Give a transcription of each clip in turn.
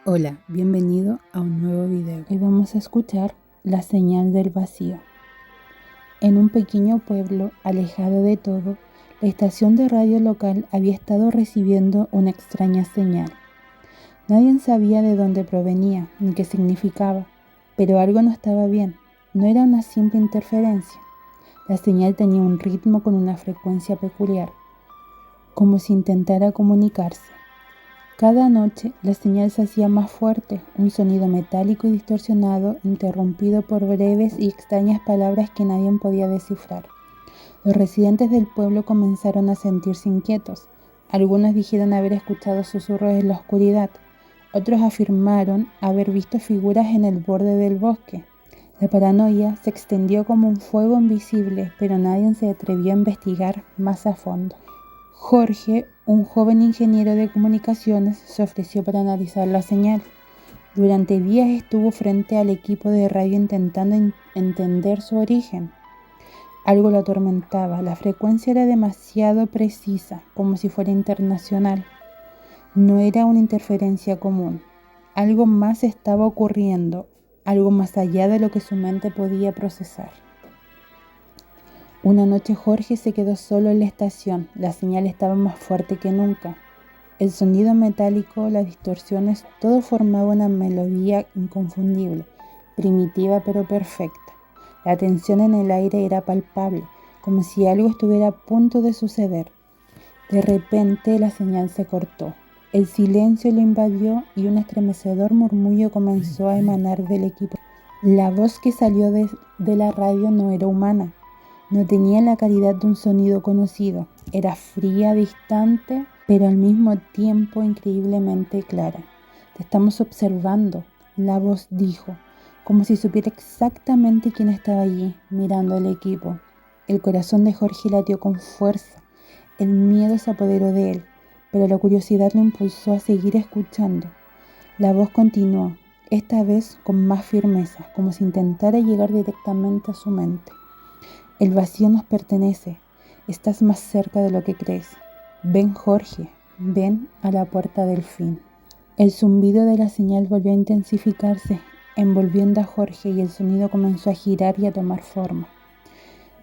Hola, bienvenido a un nuevo video. Hoy vamos a escuchar La señal del vacío. En un pequeño pueblo alejado de todo, la estación de radio local había estado recibiendo una extraña señal. Nadie sabía de dónde provenía ni qué significaba, pero algo no estaba bien. No era una simple interferencia. La señal tenía un ritmo con una frecuencia peculiar, como si intentara comunicarse. Cada noche la señal se hacía más fuerte, un sonido metálico y distorsionado, interrumpido por breves y extrañas palabras que nadie podía descifrar. Los residentes del pueblo comenzaron a sentirse inquietos. Algunos dijeron haber escuchado susurros en la oscuridad. Otros afirmaron haber visto figuras en el borde del bosque. La paranoia se extendió como un fuego invisible, pero nadie se atrevió a investigar más a fondo. Jorge, un joven ingeniero de comunicaciones, se ofreció para analizar la señal. Durante días estuvo frente al equipo de radio intentando entender su origen. Algo lo atormentaba, la frecuencia era demasiado precisa, como si fuera internacional. No era una interferencia común. Algo más estaba ocurriendo, algo más allá de lo que su mente podía procesar. Una noche Jorge se quedó solo en la estación. La señal estaba más fuerte que nunca. El sonido metálico, las distorsiones, todo formaba una melodía inconfundible, primitiva pero perfecta. La tensión en el aire era palpable, como si algo estuviera a punto de suceder. De repente la señal se cortó. El silencio lo invadió y un estremecedor murmullo comenzó a emanar del equipo. La voz que salió de la radio no era humana. No tenía la calidad de un sonido conocido. Era fría, distante, pero al mismo tiempo increíblemente clara. Te estamos observando, la voz dijo, como si supiera exactamente quién estaba allí, mirando al equipo. El corazón de Jorge latió con fuerza. El miedo se apoderó de él, pero la curiosidad lo impulsó a seguir escuchando. La voz continuó, esta vez con más firmeza, como si intentara llegar directamente a su mente. El vacío nos pertenece. Estás más cerca de lo que crees. Ven, Jorge, ven a la puerta del fin. El zumbido de la señal volvió a intensificarse, envolviendo a Jorge, y el sonido comenzó a girar y a tomar forma.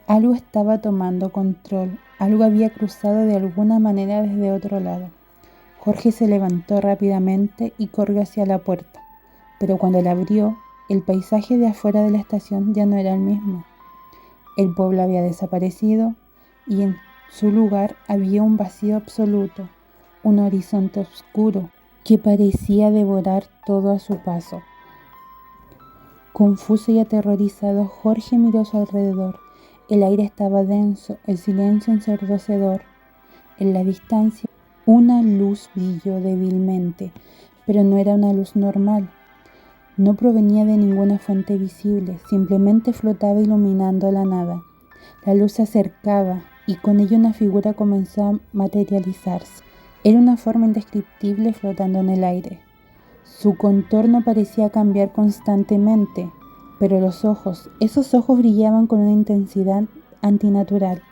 Algo estaba tomando control. Algo había cruzado de alguna manera desde otro lado. Jorge se levantó rápidamente y corrió hacia la puerta. Pero cuando la abrió, el paisaje de afuera de la estación ya no era el mismo. El pueblo había desaparecido y en su lugar había un vacío absoluto, un horizonte oscuro que parecía devorar todo a su paso. Confuso y aterrorizado, Jorge miró a su alrededor. El aire estaba denso, el silencio ensordecedor. En la distancia, una luz brilló débilmente, pero no era una luz normal. No provenía de ninguna fuente visible, simplemente flotaba iluminando la nada. La luz se acercaba y con ella una figura comenzó a materializarse. Era una forma indescriptible flotando en el aire. Su contorno parecía cambiar constantemente, pero esos ojos brillaban con una intensidad antinatural.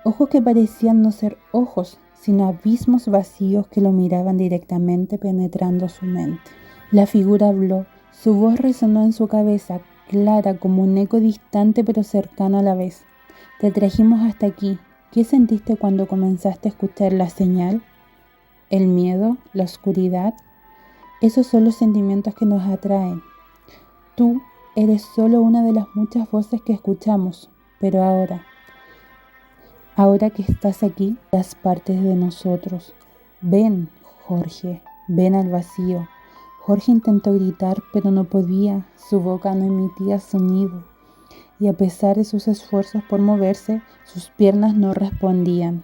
Ojos que parecían no ser ojos, sino abismos vacíos que lo miraban directamente, penetrando su mente. La figura habló. Su voz resonó en su cabeza, clara como un eco distante pero cercano a la vez. Te trajimos hasta aquí. ¿Qué sentiste cuando comenzaste a escuchar la señal? ¿El miedo? ¿La oscuridad? Esos son los sentimientos que nos atraen. Tú eres solo una de las muchas voces que escuchamos, pero ahora que estás aquí, das partes de nosotros. Ven, Jorge, ven al vacío. Jorge intentó gritar, pero no podía. Su boca no emitía sonido. Y a pesar de sus esfuerzos por moverse, sus piernas no respondían.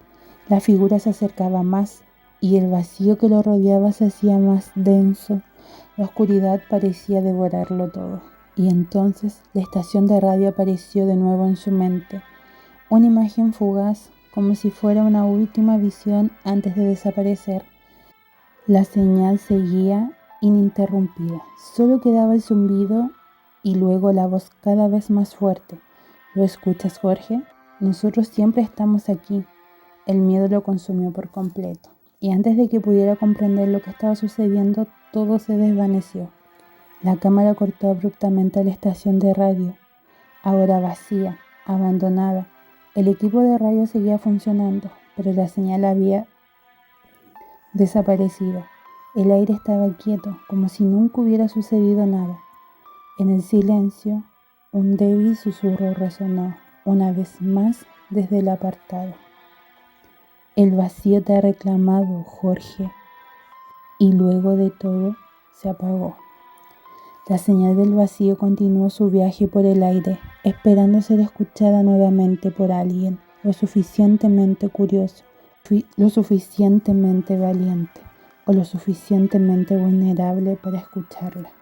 La figura se acercaba más, y el vacío que lo rodeaba se hacía más denso. La oscuridad parecía devorarlo todo. Y entonces la estación de radio apareció de nuevo en su mente. Una imagen fugaz, como si fuera una última visión antes de desaparecer. La señal seguía ininterrumpida. Solo quedaba el zumbido y luego la voz cada vez más fuerte. ¿Lo escuchas, Jorge? Nosotros siempre estamos aquí. El miedo lo consumió por completo. Y antes de que pudiera comprender lo que estaba sucediendo, todo se desvaneció. La cámara cortó abruptamente a la estación de radio, ahora vacía, abandonada. El equipo de radio seguía funcionando, pero la señal había desaparecido. El aire estaba quieto, como si nunca hubiera sucedido nada. En el silencio, un débil susurro resonó una vez más desde el apartado. El vacío te ha reclamado, Jorge. Y luego de todo, se apagó. La señal del vacío continuó su viaje por el aire, esperando ser escuchada nuevamente por alguien lo suficientemente curioso, lo suficientemente valiente o lo suficientemente vulnerable para escucharla.